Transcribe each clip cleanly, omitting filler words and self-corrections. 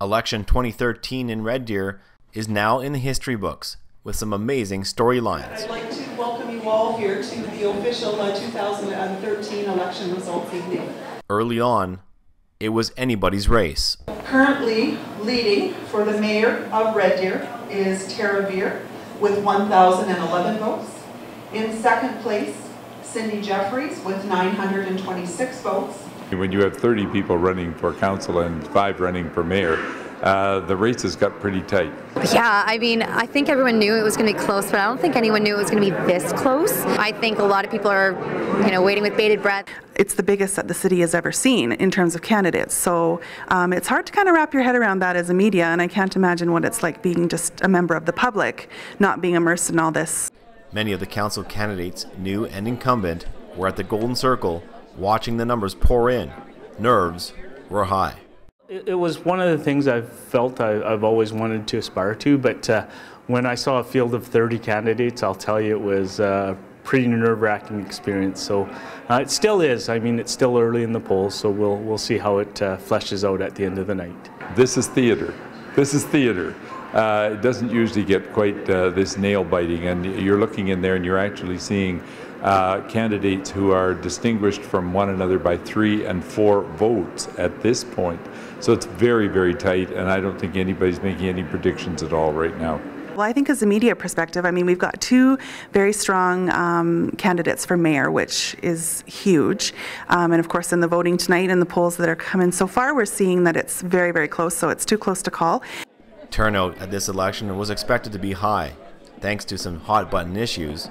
Election 2013 in Red Deer is now in the history books with some amazing storylines. I'd like to welcome you all here to the official 2013 election results evening. Early on, it was anybody's race. Currently leading for the mayor of Red Deer is Tara Veer with 1,011 votes. In second place, Cindy Jeffries with 926 votes. When you have 30 people running for council and 5 running for mayor, the races got pretty tight. Yeah, I mean, I think everyone knew it was going to be close, but I don't think anyone knew it was going to be this close. I think a lot of people are, waiting with bated breath. It's the biggest that the city has ever seen in terms of candidates, so it's hard to kind of wrap your head around that as a media, and I can't imagine what it's like being just a member of the public, not being immersed in all this. Many of the council candidates, new and incumbent, were at the Golden Circle watching the numbers pour in. Nerves were high. It was one of the things I've felt I've always wanted to aspire to, but when I saw a field of 30 candidates, I'll tell you it was a pretty nerve-wracking experience. So it still is. I mean, it's still early in the polls, so we'll see how it fleshes out at the end of the night. This is theater. This is theater. It doesn't usually get quite this nail-biting, and you're looking in there and you're actually seeing candidates who are distinguished from one another by 3 and 4 votes at this point. So it's very, very tight, and I don't think anybody's making any predictions at all right now. Well, I think as a media perspective, I mean, we've got 2 very strong candidates for mayor, which is huge. And of course, in the voting tonight and the polls that are coming so far, we're seeing that it's very, very close, so it's too close to call. Turnout at this election was expected to be high, thanks to some hot-button issues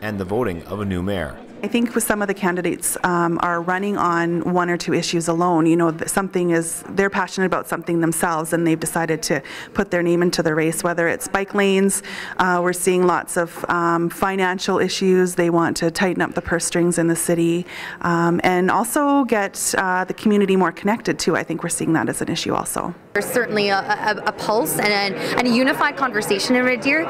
and the voting of a new mayor. I think with some of the candidates are running on 1 or 2 issues alone. They're passionate about something themselves, and they've decided to put their name into the race, whether it's bike lanes. We're seeing lots of financial issues. They want to tighten up the purse strings in the city and also get the community more connected too. I think we're seeing that as an issue also. There's certainly a pulse and a unified conversation in Red Deer.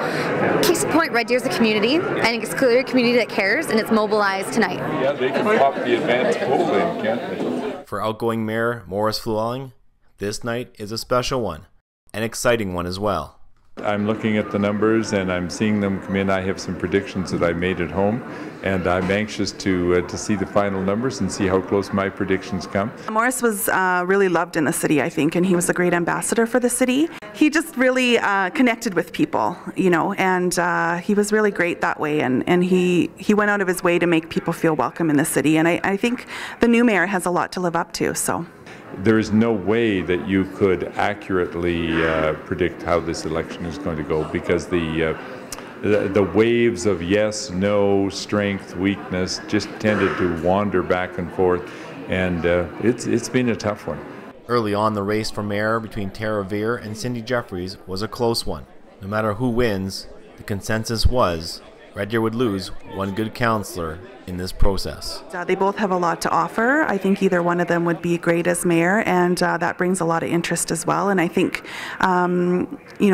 Case in point, Red Deer is a community, and it's clearly a community that cares, and it's mobilized tonight. Yeah, they can pop the advanced poll in, can't they? For outgoing Mayor Maurice Fluelling, this night is a special one, an exciting one as well. I'm looking at the numbers and I'm seeing them come in. I have some predictions that I made at home, and I'm anxious to see the final numbers and see how close my predictions come. Maurice was really loved in the city, I think, and he was a great ambassador for the city. He just really connected with people, and he was really great that way, and he went out of his way to make people feel welcome in the city, and I think the new mayor has a lot to live up to. So. There is no way that you could accurately predict how this election is going to go, because the waves of yes, no, strength, weakness just tended to wander back and forth, and it's been a tough one. Early on, the race for mayor between Tara Veer and Cindy Jeffries was a close one. No matter who wins, the consensus was Red Deer would lose 1 good councillor in this process. They both have a lot to offer. I think either one of them would be great as mayor, and that brings a lot of interest as well. And I think,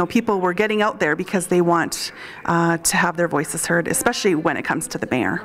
people were getting out there because they want to have their voices heard, especially when it comes to the mayor.